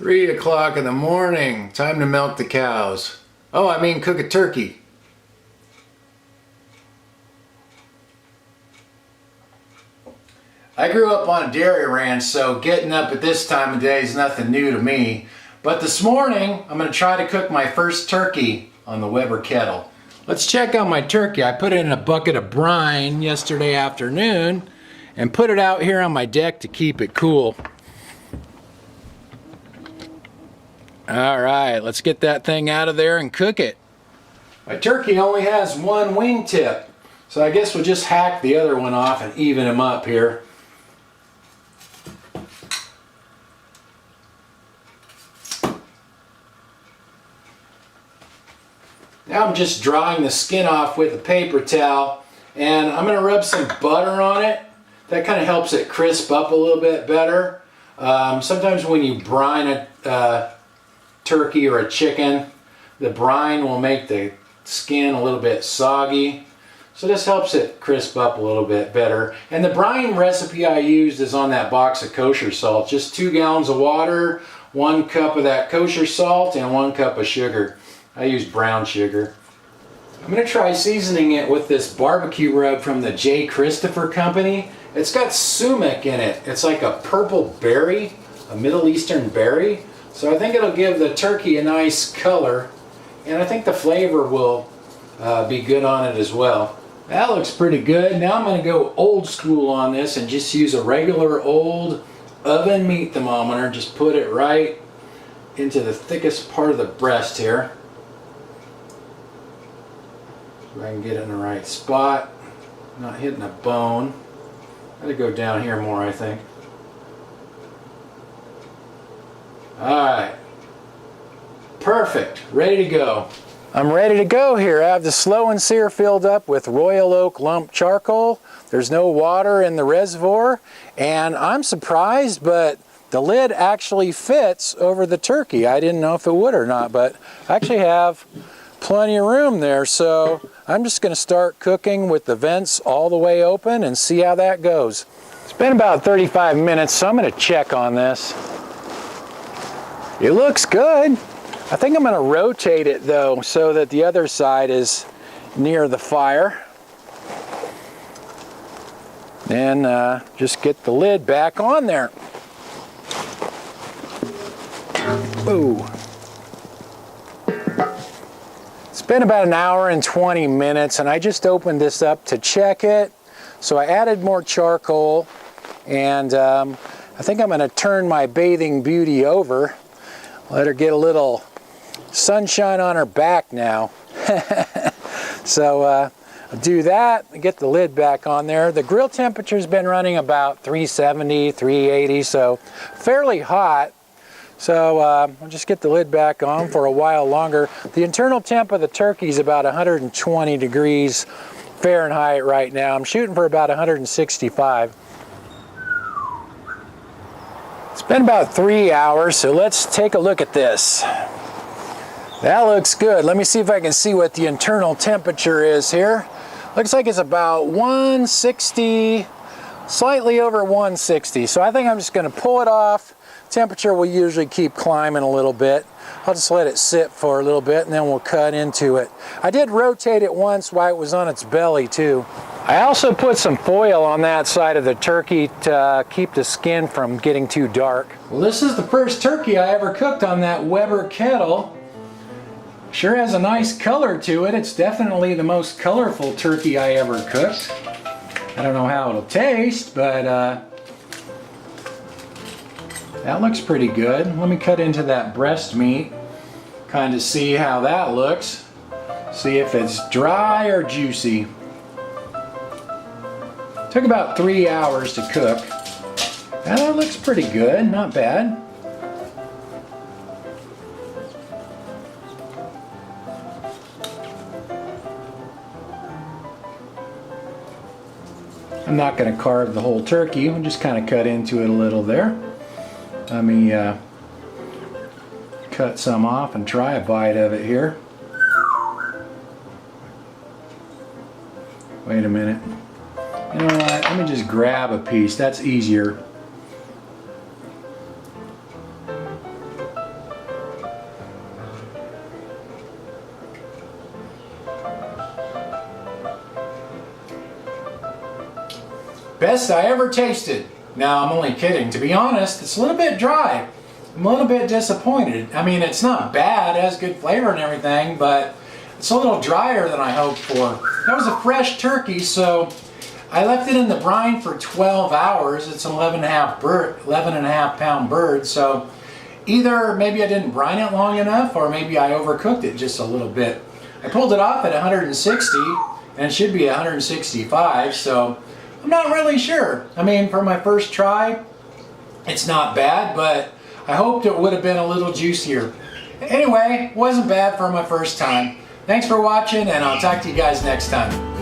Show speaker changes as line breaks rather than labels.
3 o'clock in the morning. Time to milk the cows. Oh, I mean cook a turkey. I grew up on a dairy ranch, so getting up at this time of day is nothing new to me. But this morning, I'm going to try to cook my first turkey on the Weber Kettle. Let's check out my turkey. I put it in a bucket of brine yesterday afternoon and put it out here on my deck to keep it cool. Alright, let's get that thing out of there and cook it. My turkey only has one wingtip, so I guess we'll just hack the other one off and even them up here. Now I'm just drying the skin off with a paper towel, and I'm going to rub some butter on it. That kind of helps it crisp up a little bit better. Sometimes when you brine a turkey or a chicken, the brine will make the skin a little bit soggy. So this helps it crisp up a little bit better. And the brine recipe I used is on that box of kosher salt. Just 2 gallons of water, 1 cup of that kosher salt, and 1 cup of sugar. I use brown sugar. I'm going to try seasoning it with this barbecue rub from the J. Christopher Company. It's got sumac in it. It's like a purple berry, a Middle Eastern berry. So I think it'll give the turkey a nice color, and I think the flavor will be good on it as well. That looks pretty good. Now I'm going to go old school on this and just use a regular old oven meat thermometer. Just put it right into the thickest part of the breast here. So I can get it in the right spot, not hitting a bone. Gotta go down here more, I think. Alright, perfect, ready to go. I'm ready to go here. I have the slow and sear filled up with Royal Oak lump charcoal. There's no water in the reservoir, and I'm surprised, but the lid actually fits over the turkey. I didn't know if it would or not, but I actually have plenty of room there, so I'm just going to start cooking with the vents all the way open and see how that goes. It's been about 35 minutes, so I'm going to check on this. It looks good. I think I'm going to rotate it though so that the other side is near the fire. And just get the lid back on there. Ooh. It's been about 1 hour and 20 minutes, and I just opened this up to check it. So I added more charcoal, and I think I'm going to turn my bathing beauty over. Let her get a little sunshine on her back now. So I'll do that and get the lid back on there. The grill temperature's been running about 370, 380, so fairly hot. So I'll just get the lid back on for a while longer. The internal temp of the turkey is about 120 degrees Fahrenheit right now. I'm shooting for about 165. It's been about 3 hours, so let's take a look at this. That looks good. Let me see if I can see what the internal temperature is here. Looks like it's about 160, slightly over 160. So I think I'm just going to pull it off. Temperature will usually keep climbing a little bit. I'll just let it sit for a little bit and then we'll cut into it. I did rotate it once while it was on its belly too. I also put some foil on that side of the turkey to keep the skin from getting too dark. Well, this is the first turkey I ever cooked on that Weber Kettle. Sure has a nice color to it. It's definitely the most colorful turkey I ever cooked. I don't know how it'll taste, but that looks pretty good. Let me cut into that breast meat, kind of see how that looks. See if it's dry or juicy. Took about 3 hours to cook. That looks pretty good, not bad. I'm not going to carve the whole turkey. I'll just kind of cut into it a little there. Let me cut some off and try a bite of it here. Wait a minute. You know what? Let me just grab a piece. That's easier. Best I ever tasted. Now, I'm only kidding. To be honest, it's a little bit dry. I'm a little bit disappointed. I mean, it's not bad, it has good flavor and everything, but it's a little drier than I hoped for. That was a fresh turkey, so I left it in the brine for 12 hours. It's an 11 and a half pound bird, so either maybe I didn't brine it long enough, or maybe I overcooked it just a little bit. I pulled it off at 160, and it should be 165, so I'm not really sure. I mean, for my first try, it's not bad, but I hoped it would have been a little juicier. Anyway, wasn't bad for my first time. Thanks for watching, and I'll talk to you guys next time.